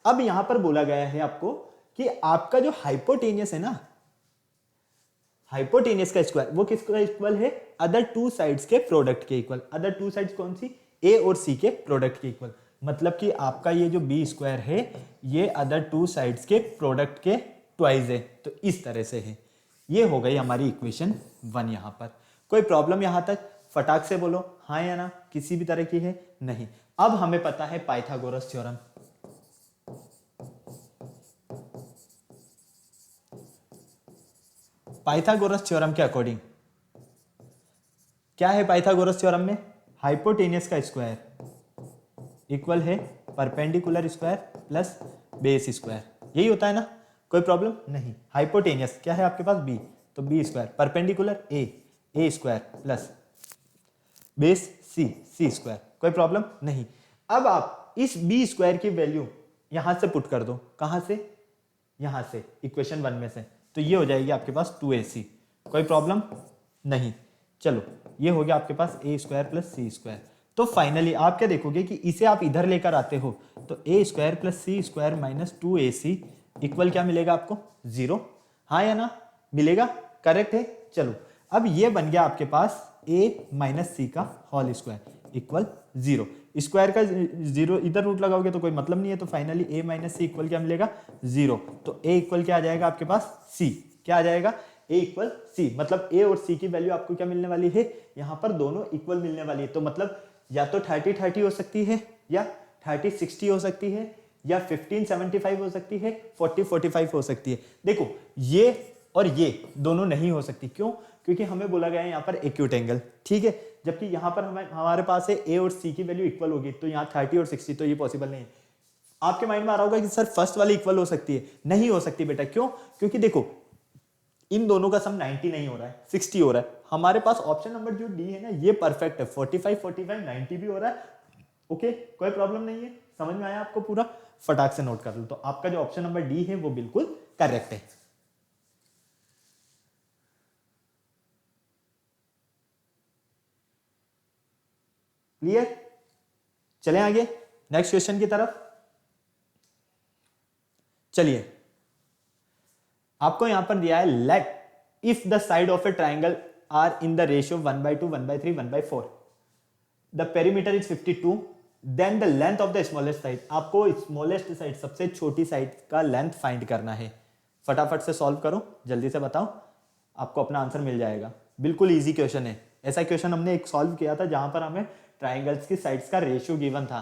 अब यहां पर बोला गया है आपको कि आपका जो हाइपोटेनियस है ना, हाइपोटेनियस का स्क्वायर वो किसका इक्वल है? अदर टू साइड्स के प्रोडक्ट के इक्वल। अदर टू साइड्स कौन सी? ए और सी के प्रोडक्ट के इक्वल। मतलब कि आपका ये जो बी स्क्वायर है ये अदर टू साइड्स के प्रोडक्ट के ट्वाइस है, तो इस तरह से है। ये हो गई हमारी इक्वेशन 1 यहां पर। कोई प्रॉब्लम यहां तक? फटाक से बोलो हाँ या ना, किसी भी तरह की है नहीं। अब हमें पता है पाइथागोरस थ्योरम। पाइथागोरस थ्योरम के अकॉर्डिंग क्या है पाइथागोरस थ्योरम में? हाइपोटेनियस का स्क्वायर इक्वल है perpendicular square plus base square, यही होता है ना, कोई प्रॉब्लम नहीं। हाइपोटेनियस क्या है आपके पास? बी, तो B square, perpendicular A square plus base C square, कोई प्रॉब्लम नहीं। अब आप इस बी स्क्वायर की वैल्यू यहां से पुट कर दो, कहां से? यहां से, इक्वेशन 1 में से, तो ये हो जाएगी आपके पास 2ac। कोई प्रॉब्लम? नहीं। चलो ये हो गया आपके पास ए स्क्वायर प्लस सी स्क्वायर। तो फाइनली आप क्या देखोगे कि इसे आप इधर लेकर आते हो तो ए स्क्वायर प्लस सी स्क्वायर माइनस 2ac इक्वल क्या मिलेगा आपको? 0। हाँ या ना? मिलेगा, करेक्ट है। चलो अब ये बन गया आपके पास a माइनस सी का होल स्क्वायर इक्वल 0। स्क्वायर का 0 इधर रूट लगाओगे तो कोई मतलब नहीं है, तो finally a minus C equal क्या मिलेगा? 0। तो a इक्वल क्या आ जाएगा आपके पास? c। क्या आ जाएगा? a equal c। मतलब a और c की वैल्यू आपको क्या मिलने वाली है? यहाँ पर दोनों इक्वल मिलने वाली है। तो मतलब या तो 30-30 हो सकती है, या 30-60 हो सकती है, या 15-75 हो सकती है, 40-45 हो सकती है। देखो ये और ये दोनों नहीं हो सकती। क्यों? क्योंकि हमें बोला गया है यहाँ पर एक्यूट एंगल, ठीक है। जबकि यहाँ पर हमारे पास है ए और सी की वैल्यू इक्वल होगी, तो यहाँ 30 और 60 तो ये पॉसिबल नहीं है। आपके माइंड में आ रहा होगा कि सर फर्स्ट वाली इक्वल हो सकती है। नहीं हो सकती बेटा। क्यों? क्योंकि देखो इन दोनों का सम 90 नहीं हो रहा है, 60 हो रहा है। हमारे पास ऑप्शन नंबर जो डी है ना, ये परफेक्ट है। 45 90 भी हो रहा है। ओके, कोई प्रॉब्लम नहीं है। समझ में आया आपको पूरा? फटाक से नोट कर लो। तो आपका जो ऑप्शन नंबर डी है वो बिल्कुल करेक्ट है। क्लियर? चलें आगे नेक्स्ट क्वेश्चन की तरफ। चलिए आपको यहां पर दिया है let if the side of a triangle are in the ratio 1/2 1/3 1/4 the perimeter is 52 then the length of the smallest side. आपको स्मॉलेस्ट साइड सबसे छोटी साइड का लेंथ फाइंड करना है। फटाफट से सॉल्व करो, जल्दी से बताओ, आपको अपना आंसर मिल जाएगा। बिल्कुल इजी क्वेश्चन है। ऐसा क्वेश्चन हमने एक सॉल्व किया था जहां पर हमें ट्राइंगल्स की साइड्स का रेशियो गिवन था।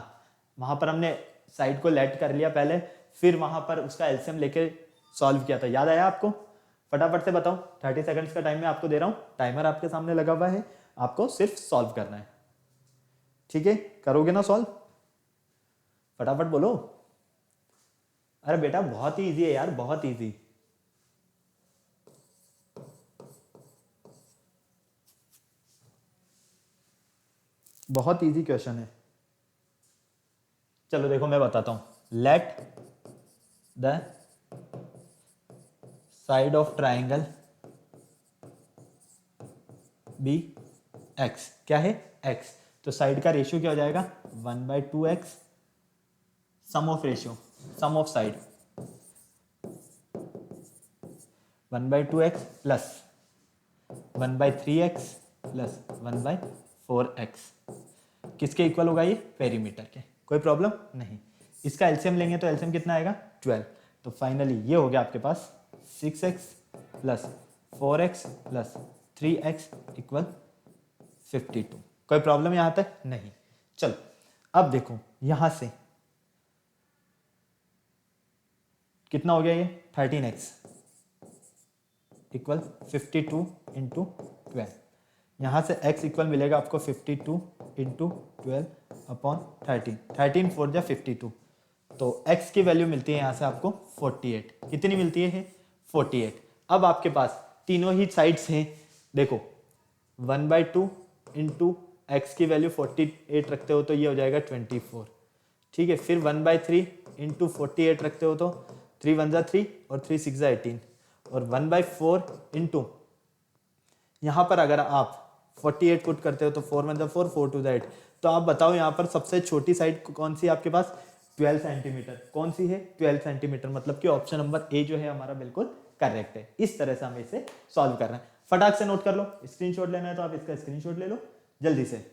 वहां पर हमने साइड को लेट कर लिया पहले, फिर वहां पर उसका एलसीएम लेके सॉल्व किया था। याद आया आपको? फटाफट से बताओ। 30 सेकंड्स का टाइम मैं आपको दे रहा हूं, टाइमर आपके सामने लगा हुआ है, आपको सिर्फ सॉल्व करना है। ठीक है, करोगे ना सॉल्व? फटाफट बोलो। अरे बेटा बहुत ही इजी है यार, बहुत इजी। बहुत इजी क्वेश्चन है। चलो देखो मैं बताता हूं। Let the side of triangle be x. क्या है? एक्स। तो साइड का रेशियो क्या हो जाएगा? 1/2x sum of ratio, sum of side 1/2x plus 1/3x plus 1/4x। किसके इक्वल होगा ये? पेरीमीटर के। कोई प्रॉब्लम नहीं। इसका एलसीएम लेंगे तो एलसीएम कितना आएगा? 12। तो फाइनली ये हो गया आपके पास 6x plus 4x plus 3x equal 52। कोई प्रॉब्लम यहां तक? नहीं। चलो अब देखो यहां से कितना हो गया ये? 13x equal 52 into 12। यहां से x इक्वल मिलेगा आपको 52 इंटू 12 अपॉन 13। 13 4 जा 52। तो x की वैल्यू मिलती है यहां से आपको 48। कितनी मिलती है? 48। अब आपके पास तीनों ही साइड्स हैं। देखो 1/2 इंटू एक्स की वैल्यू 48 रखते हो तो ये हो जाएगा 24। ठीक है, फिर 1/3 इंटू 48 रखते हो तो 3 1 जा 3 और 3 6 जा 18, और 1/4 इंटू यहाँ पर अगर आप 48 पुट करते हो तो 4 1 जा 4 4 2 जा 8। तो आप बताओ यहाँ पर सबसे छोटी साइड कौन सी है आपके पास? 12 सेंटीमीटर। कौन सी है? 12 सेंटीमीटर। मतलब कि ऑप्शन नंबर ए जो है हमारा बिल्कुल करेक्ट है। इस तरह से हमें इसे सॉल्व करना है। फटाक से नोट कर लो। स्क्रीनशॉट लेना है तो आप इसका स्क्रीनशॉट ले लो जल्दी से।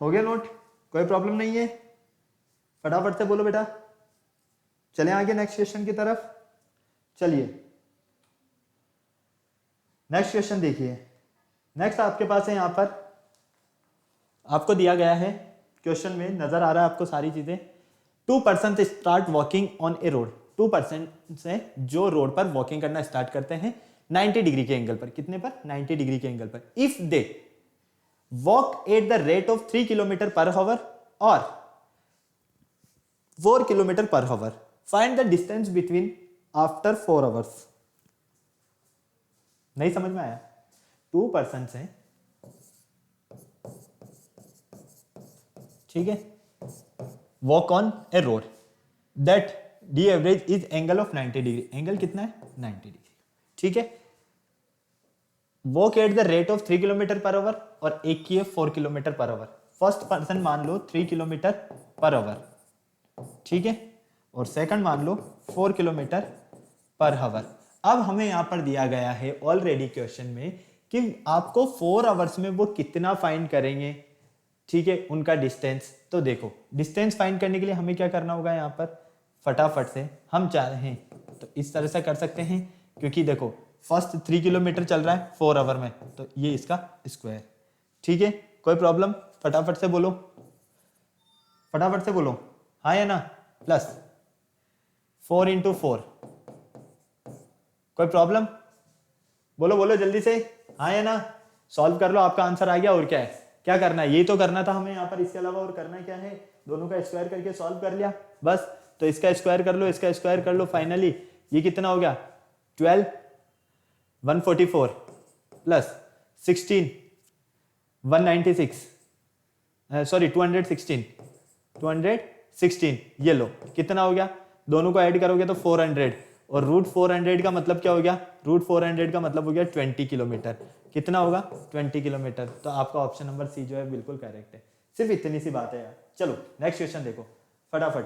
हो गया नोट? कोई प्रॉब्लम नहीं है? फटाफट से बोलो बेटा। चलें आगे नेक्स्ट क्वेश्चन की तरफ। चलिए नेक्स्ट क्वेश्चन देखिए। नेक्स्ट आपके पास है यहां पर आपको दिया गया है क्वेश्चन में, नजर आ रहा है आपको सारी चीजें। 2% start walking on A road, 2% से जो रोड पर वॉकिंग करना स्टार्ट करते हैं 90 डिग्री के एंगल पर, कितने पर, 90 डिग्री के एंगल पर। If they walk at the rate of 3 kilometre per hour और 4 kilometre per hour, find the distance between after 4 hours. नहीं समझ में आया? 2% से, ठीक है, walk on A road that D average is angle of 90 degree, angle कितना है, 90 डिग्री, ठीक है। Walk at the rate of 3 kilometre per hour और एक की है 4 kilometre per hour. First person मान लो 3 किलोमीटर पर आवर, ठीक है, और सेकंड मान लो 4 किलोमीटर पर आवर। अब हमें यहां पर दिया गया है ऑलरेडी क्वेश्चन में कि आपको 4 आवर्स में वो कितना फाइंड करेंगे, ठीक है, उनका डिस्टेंस। तो देखो डिस्टेंस फाइंड करने के लिए हमें क्या करना होगा, यहाँ पर फटाफट से हम चाहें तो इस तरह से कर सकते हैं, क्योंकि देखो फर्स्ट 3 किलोमीटर चल रहा है 4 आवर में, तो ये इसका स्क्वायर, ठीक है। कोई प्रॉब्लम, फटाफट से बोलो, फटाफट से बोलो, हाँ या ना, प्लस 4 इंटू 4, कोई प्रॉब्लम, बोलो बोलो जल्दी से, हाँ या ना, सॉल्व कर लो, आपका आंसर आ गया। और क्या है, क्या करना है, ये तो करना था हमें यहाँ पर, इसके अलावा और करना क्या है, दोनों का स्क्वायर करके सॉल्व कर लिया बस। तो इसका स्क्वायर कर लो, इसका स्क्वायर कर लो, फाइनली ये कितना हो गया, 12 144 प्लस 16 196, सॉरी 216, ये लो कितना हो गया, दोनों को ऐड करोगे तो 400, और रूट 400 का मतलब क्या हो गया, रूट 400 का मतलब हो गया 20 किलोमीटर। कितना होगा, 20 किलोमीटर। तो आपका ऑप्शन नंबर सी जो है बिल्कुल करेक्ट है। सिर्फ इतनी सी बात है यार। चलो नेक्स्ट क्वेश्चन देखो फटाफट।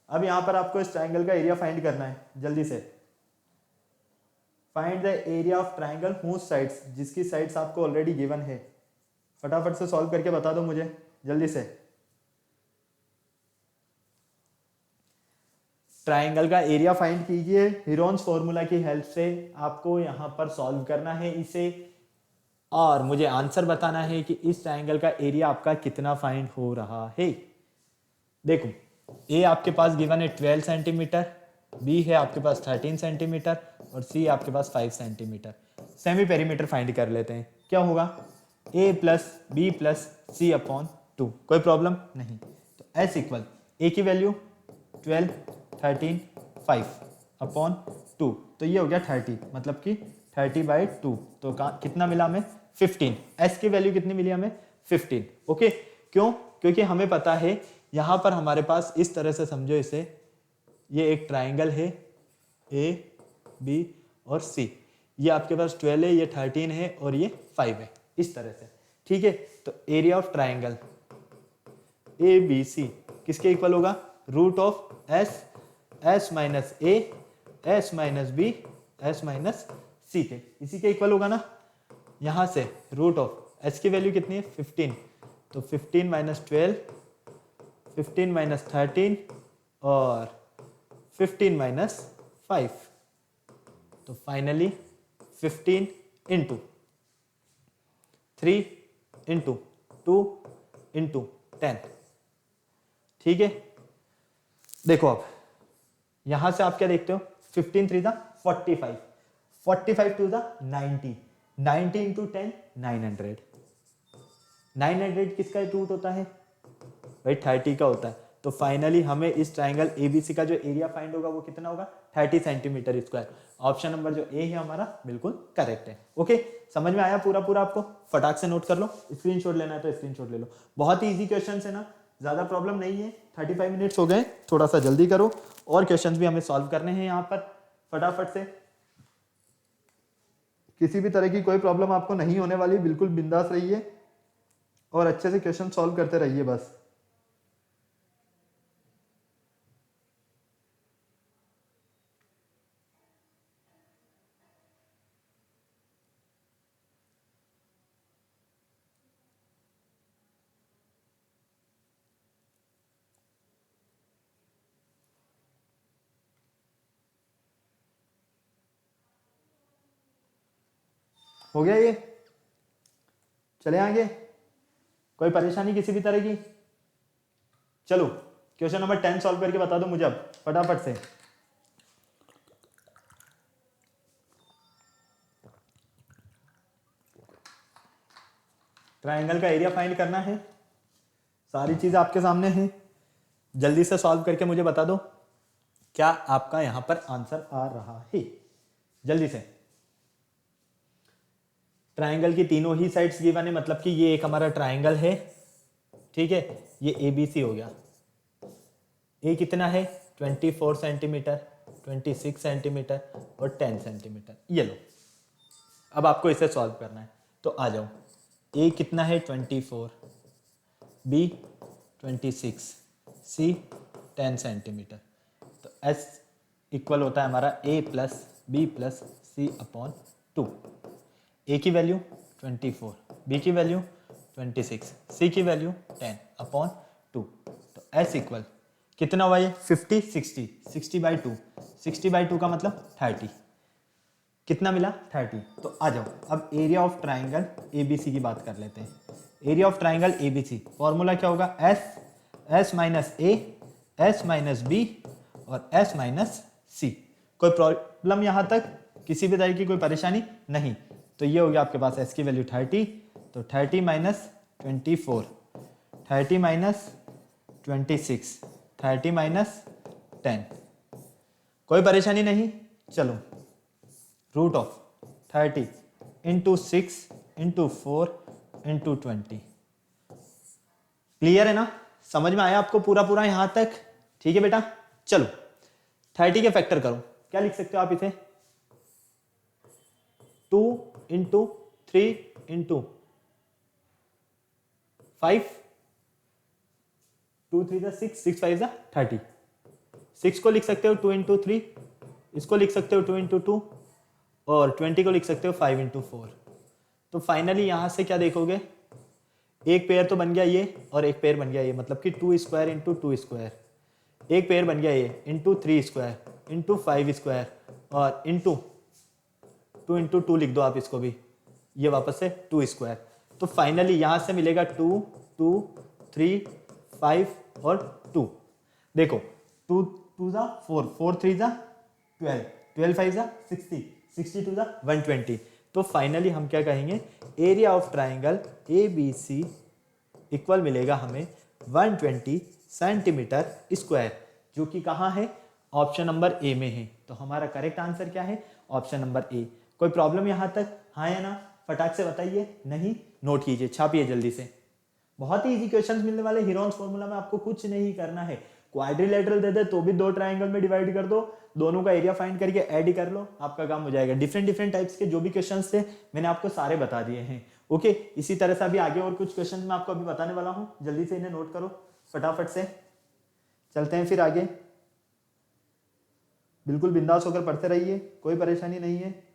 अब यहां पर आपको इस ट्राइंगल का एरिया फाइंड करना है, जल्दी से। Find the area of triangle whose sides, जिसकी साइड्स आपको ऑलरेडी गिवन है। फटाफट से सॉल्व करके बता दो मुझे जल्दी से। ट्राइंगल का एरिया फाइंड कीजिए हीरोन्स फॉर्मूला की हेल्प से। आपको यहां पर सॉल्व करना है इसे, और मुझे आंसर बताना है कि इस ट्राइंगल का एरिया आपका कितना फाइंड हो रहा है। देखो ए आपके पास गिवन है 12 सेंटीमीटर, बी है आपके पास 13 सेंटीमीटर और सी आपके पास 5 सेंटीमीटर। सेमी पेरीमीटर फाइंड कर लेते हैं। क्या होगा, ए प्लस बी प्लस सी अपॉन 2। कोई प्रॉब्लम नहीं। तो एस इक्वल ए की वैल्यू 12 13 5 अपॉन 2, तो ये हो गया 30, मतलब कि 30/2। तो कितना मिला हमें, 15। एस की वैल्यू कितनी मिली हमें, 15। ओके, क्यों, क्योंकि हमें पता है यहां पर हमारे पास, इस तरह से समझो इसे, ये एक ट्राइंगल है ए बी और सी, ये आपके पास 12 है, ये 13 है और ये 5 है, इस तरह से, ठीक है। तो area of triangle A B C किसके इक्वल होगा, root of S, S minus A, S minus B, S minus C के, इसी के इक्वल होगा ना। यहां से रूट ऑफ एस की वैल्यू कितनी है, 15, तो 15 माइनस 12, 15 माइनस 13 और 15 माइनस 5, तो फाइनली 15 इंटू 3 इंटू 2 इंटू 10, ठीक है। देखो अब यहां से आप क्या देखते हो, 15 3 45, 45 2 90, 90 इंटू 10 900, 900 किसका रूट होता है भाई, 30 का होता है। तो फाइनली हमें इस ट्राइंगल एबीसी का जो एरिया फाइंड होगा वो कितना होगा, 30 सेंटीमीटर स्क्वायर। ऑप्शन नंबर जो ए है हमारा बिल्कुल करेक्ट है। ओके, समझ में आया पूरा पूरा आपको, फटाक से नोट कर लो, स्क्रीनशॉट लेना है तो स्क्रीनशॉट ले लो। बहुत ही इजी क्वेश्चन है ना, ज्यादा प्रॉब्लम नहीं है। 35 मिनट्स हो गए, थोड़ा सा जल्दी करो, और क्वेश्चन भी हमें सॉल्व करने हैं यहाँ पर फटाफट से। किसी भी तरह की कोई प्रॉब्लम आपको नहीं होने वाली, बिल्कुल बिंदास रहिए और अच्छे से क्वेश्चन सॉल्व करते रहिए बस। हो गया ये, चले आगे, कोई परेशानी किसी भी तरह की? चलो क्वेश्चन नंबर 10 सॉल्व करके बता दो मुझे अब फटाफट से। ट्रायंगल का एरिया फाइंड करना है, सारी चीजें आपके सामने हैं, जल्दी से सॉल्व करके मुझे बता दो क्या आपका यहां पर आंसर आ रहा है, जल्दी से। ट्रायंगल की तीनों ही साइड्स गिवन है, मतलब कि ये एक हमारा ट्रायंगल है, ठीक है, ये ABC हो गया। ए कितना है 24 सेंटीमीटर, 26 सेंटीमीटर और 10 सेंटीमीटर। ये लो, अब आपको इसे सॉल्व करना है, तो आ जाओ। ए कितना है 24, बी 26, सी 10 सेंटीमीटर। तो एस इक्वल होता है हमारा ए प्लस बी प्लस सी अपॉन 2। ए की वैल्यू 24, बी की वैल्यू 26, सी की वैल्यू 10 अपॉन 2। तो एस इक्वल कितना हुआ ये 50, 60, 60/2, 60/2 का मतलब 30, कितना मिला 30। तो आ जाओ अब एरिया ऑफ ट्राइंगल ABC की बात कर लेते हैं। Area of triangle ABC formula क्या होगा, S minus A, S minus B और S माइनस C। कोई प्रॉब्लम यहां तक, किसी भी तरह की कोई परेशानी नहीं? तो ये हो गया आपके पास S की वैल्यू 30, तो 30 माइनस 24, 30 माइनस 26, 30 माइनस 10। कोई परेशानी नहीं? चलो root of 30 into 6 into 4 into 20। Clear है ना, समझ में आया आपको पूरा पूरा यहां तक? ठीक है बेटा, चलो 30 के फैक्टर करो, क्या लिख सकते हो आप इसे, 2 इंटू 3 इंटू 5, 2 3 6, 6 5 30। 6 को लिख सकते हो 2 इंटू 3, इसको लिख सकते हो 2 इंटू 2 और 20 को लिख सकते हो 5 इंटू 4। तो फाइनली यहां से क्या देखोगे, एक पेयर तो बन गया ये और एक पेयर बन गया ये, मतलब कि 2 स्क्वायर इंटू 2 स्क्वायर, एक पेयर बन गया ये इंटू 3 स्क्वायर इंटू 5 स्क्वायर और इंटू 2 इंटू 2 लिख दो आप इसको भी, ये वापस से 2 स्क्वायर। तो फाइनली यहां से मिलेगा 2 2 3 5 और 2। देखो 2 2 जा 4, 4 3 जा 12, 12 5 जा 60, 62 जा 120। तो फाइनली हम क्या कहेंगे, area of triangle ABC equal मिलेगा हमें 120 सेंटीमीटर स्क्वायर, जो कि कहाँ है, ऑप्शन नंबर ए में है। तो हमारा करेक्ट आंसर क्या है, ऑप्शन नंबर ए। कोई प्रॉब्लम यहां तक, हाँ या ना, फटाक से बताइए। नहीं, नोट कीजिए, छापिए जल्दी से। बहुत ही इजी क्वेश्चंस मिलने वाले। हीरोन्स फॉर्मूला में आपको कुछ नहीं करना है, क्वाड्रिलेटरल दे दे तो भी 2 ट्राइंगल में डिवाइड कर दो, दोनों का एरिया फाइंड करके ऐड कर लो, आपका काम हो जाएगा। डिफरेंट डिफरेंट टाइप्स के जो भी क्वेश्चंस थे मैंने आपको सारे बता दिए हैं। ओके, इसी तरह से अभी आगे और कुछ क्वेश्चन मैं आपको अभी बताने वाला हूं, जल्दी से इन्हें नोट करो फटाफट से। चलते हैं फिर आगे, बिल्कुल बिंदास होकर पढ़ते रहिए, कोई परेशानी नहीं है।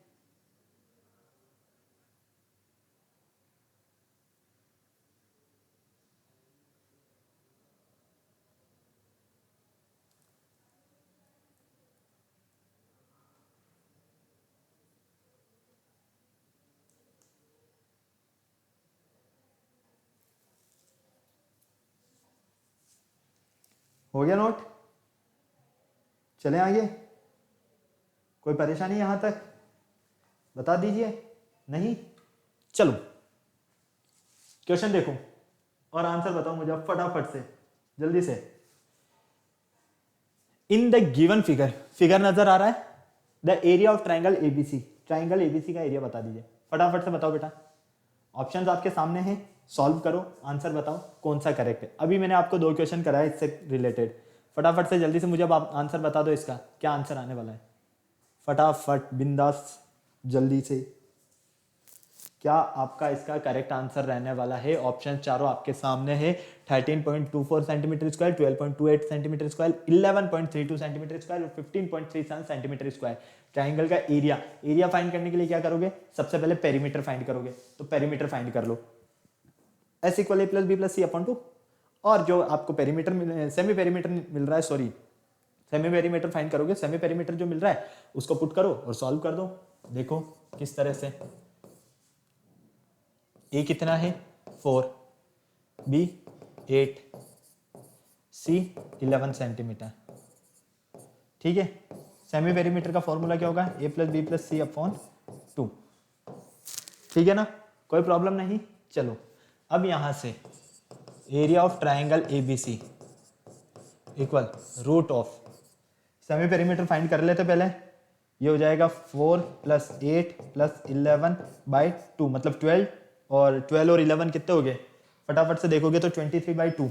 हो गया नोट, चलें आगे। कोई परेशानी यहां तक, बता दीजिए। नहीं, चलो क्वेश्चन देखो और आंसर बताओ मुझे फटाफट से, जल्दी से। In the given figure, figure नजर आ रहा है, the area of triangle ABC, triangle ABC का एरिया बता दीजिए, फटाफट से बताओ बेटा। ऑप्शंस आपके सामने हैं, सॉल्व करो, आंसर बताओ कौन सा करेक्ट है। अभी मैंने आपको 2 क्वेश्चन कराया इससे रिलेटेड, फटाफट से जल्दी से मुझे अब आप आंसर बता दो, इसका क्या आंसर आने वाला है, फटाफट बिंदास जल्दी से। क्या आपका इसका करेक्ट आंसर रहने वाला है? ऑप्शन चारों आपके सामने है, 13.24 centimetre square, 12.28 centimetre square, 11.32 centimetre square और 15.37 सेंटीमीटर स्क्वायर। ट्राइंगल का एरिया, एरिया फाइंड करने के लिए क्या करोगे, सबसे पहले पेरीमीटर फाइंड करोगे, तो पेरीमीटर फाइंड कर लो, S equal A plus B plus C upon 2। और जो आपको पेरीमीटर, सेमी पेरीमीटर मिल रहा है, सॉरी सेमी पेरीमीटर फाइंड करोगे, सेमी पेरीमीटर जो मिल रहा है उसको पुट करो और सॉल्व कर दो। देखो किस तरह से, ए कितना है 4, बी 8, सी 11 सेंटीमीटर। ठीक है, सेमी पेरीमीटर का फॉर्मूला क्या होगा, ए प्लस बी प्लस सी अपॉन 2। ठीक है ना, कोई प्रॉब्लम नहीं। चलो अब यहां से area of triangle A B C equal root of, semi perimeter find कर लेते पहले। ये हो जाएगा 4 प्लस 8 प्लस 11 बाई 2 मतलब 12, और 12 और 11 कितने हो गए, फटाफट से देखोगे तो 23/2।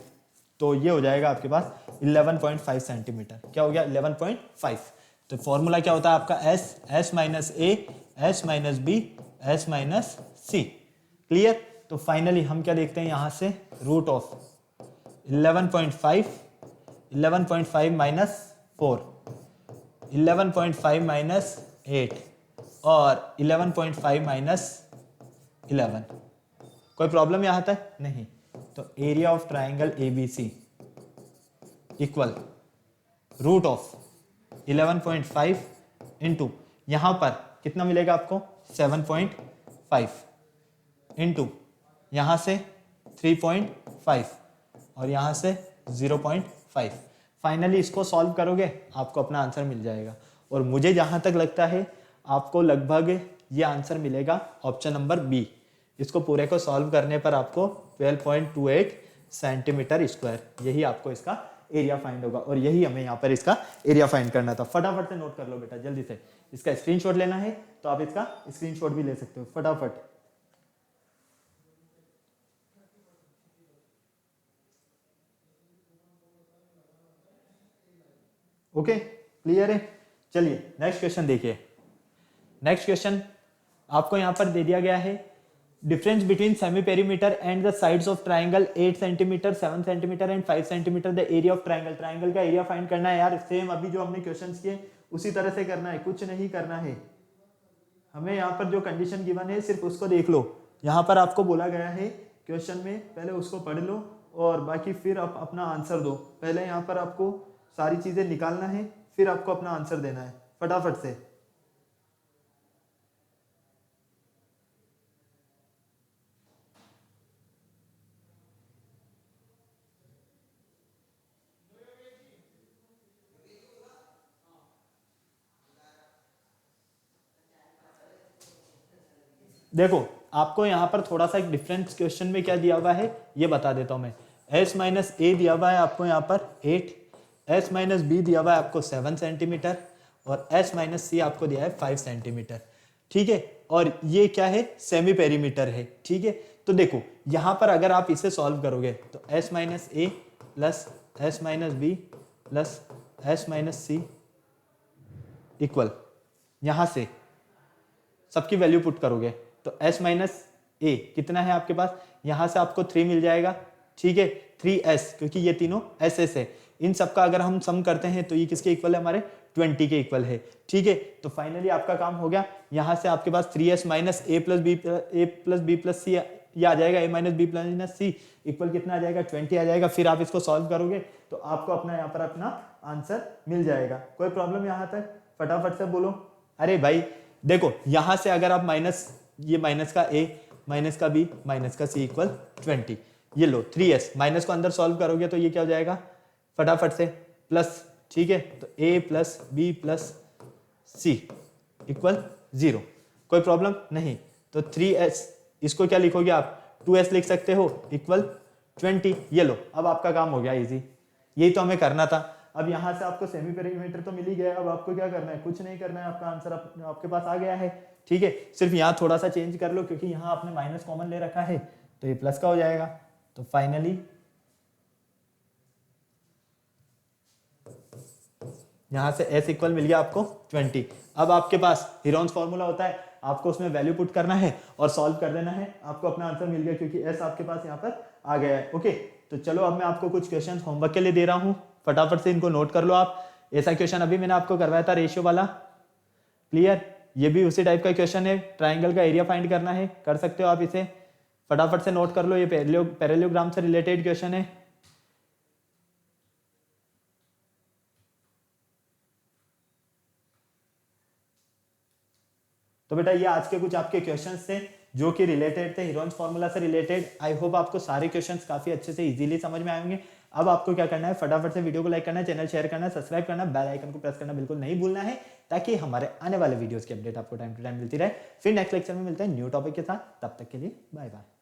तो ये हो जाएगा आपके पास 11.5 सेंटीमीटर। क्या हो गया, 11.5। तो फॉर्मूला क्या होता है आपका, S minus A, S minus B, S minus C. Clear. तो फाइनली हम क्या देखते हैं यहाँ से, रूट ऑफ 11.5 माइनस 4, 11.5 माइनस 8 और 11.5 माइनस 11। कोई प्रॉब्लम यहाँ तक नहीं। तो area of triangle A B C equal root of 11.5 into, यहां पर कितना मिलेगा आपको 7.5 इंटू यहां से 3.5 और यहां से 0.5। फाइनली इसको सॉल्व करोगे आपको अपना आंसर मिल जाएगा। और मुझे जहां तक लगता है आपको लगभग ये आंसर मिलेगा ऑप्शन नंबर बी। इसको पूरे को सॉल्व करने पर आपको 12.28 सेंटीमीटर स्क्वायर, यही आपको इसका एरिया फाइंड होगा। और यही हमें यहाँ पर इसका एरिया फाइंड करना था। फटाफट से नोट कर लो बेटा, जल्दी से। इसका स्क्रीनशॉट लेना है तो आप इसका स्क्रीनशॉट भी ले सकते हो फटाफट। ओके, क्लियर है। चलिए नेक्स्ट क्वेश्चन देखिए। नेक्स्ट क्वेश्चन आपको यहां पर दे दिया गया है, difference between semi perimeter and the sides of triangle 8 centimetre, 7 centimetre and 5 centimetre, the area of triangle. Triangle का एरिया फाइंड करना है यार, सेम अभी जो हमने क्वेश्चंस किए उसी तरह से करना है, कुछ नहीं करना है हमें। यहाँ पर जो कंडीशन गिवन है सिर्फ उसको देख लो। यहाँ पर आपको बोला गया है क्वेश्चन में, पहले उसको पढ़ लो और बाकी फिर आप अपना आंसर दो। पहले यहाँ पर आपको सारी चीजें निकालना है, फिर आपको अपना आंसर देना है फटाफट से। देखो आपको यहाँ पर थोड़ा सा एक डिफरेंस क्वेश्चन में क्या दिया हुआ है ये बता देता हूं मैं। एस माइनस ए दिया हुआ है आपको यहाँ पर 8, एस माइनस बी दिया हुआ है आपको 7 सेंटीमीटर और एस माइनस सी आपको दिया है 5 सेंटीमीटर। ठीक है, और ये क्या है, सेमी पेरीमीटर है। ठीक है, तो देखो यहाँ पर अगर आप इसे सॉल्व करोगे तो S minus A plus S minus B plus S minus C equal, यहां से सबकी वैल्यू पुट करोगे तो s माइनस ए कितना है आपके पास, यहां से आपको 3 मिल जाएगा। ठीक है, 3s क्योंकि ये तीनों एस एस है। इन सबका अगर हम सम करते हैं तो ये किसके इक्वल है, हमारे 20 के इक्वल है। ठीक है, तो फाइनली आपका काम हो गया। यहां से आपके पास 3s minus A plus B plus C ये आ जाएगा, a minus B plus C equal कितना आ जाएगा, 20 आ जाएगा। फिर आप इसको सॉल्व करोगे तो आपको अपना यहाँ पर अपना आंसर मिल जाएगा। कोई प्रॉब्लम यहाँ तक, फटाफट से बोलो। अरे भाई देखो यहां से अगर आप माइनस, ये माइनस का a माइनस का b माइनस का c इक्वल 20, ये लो 3s माइनस को अंदर सॉल्व करोगे तो ये क्या हो जाएगा फटाफट से प्लस। ठीक है, तो a plus B plus C equal 0। कोई प्रॉब्लम नहीं। तो 3s इसको क्या लिखोगे आप, 2s लिख सकते हो इक्वल 20। ये लो, अब आपका काम हो गया इजी। यही तो हमें करना था। अब यहां से आपको सेमी पेरीमीटर तो मिल ही गया, अब आपको क्या करना है, कुछ नहीं करना है, आपका आंसर आपके पास आ गया है। ठीक है, सिर्फ यहाँ थोड़ा सा चेंज कर लो क्योंकि यहाँ आपने माइनस कॉमन ले रखा है तो ये प्लस का हो जाएगा। तो फाइनली यहाँ से s इक्वल मिल गया आपको 20। अब आपके पास हीरोन्स फॉर्मूला होता है, आपको उसमें वैल्यू पुट करना है और सॉल्व कर देना है। आपको अपना आंसर मिल गया क्योंकि s आपके पास यहाँ पर आ गया है। ओके, तो चलो अब मैं आपको कुछ क्वेश्चन होमवर्क के लिए दे रहा हूँ, फटाफट से इनको नोट कर लो आप। ऐसा क्वेश्चन अभी मैंने आपको करवाया था रेशियो वाला, क्लियर। ये भी उसी टाइप का क्वेश्चन है, ट्राइंगल का एरिया फाइंड करना है, कर सकते हो आप इसे, फटाफट से नोट कर लो। ये पैरेललोग्राम से रिलेटेड क्वेश्चन है। तो बेटा ये आज के कुछ आपके क्वेश्चंस थे जो कि रिलेटेड थे हीरोन्स फार्मूला से रिलेटेड। आई होप आपको सारे क्वेश्चंस काफी अच्छे से इजीली समझ में आएंगे। अब आपको क्या करना है, फटाफट से वीडियो को लाइक करना है, चैनल शेयर करना है, सब्सक्राइब करना, बेल आइकन को प्रेस करना बिल्कुल नहीं भूलना है, ताकि हमारे आने वाले वीडियोस की अपडेट आपको टाइम टू टाइम मिलती रहे। फिर नेक्स्ट लेक्चर में मिलते हैं न्यू टॉपिक के साथ, तब तक के लिए बाय बाय।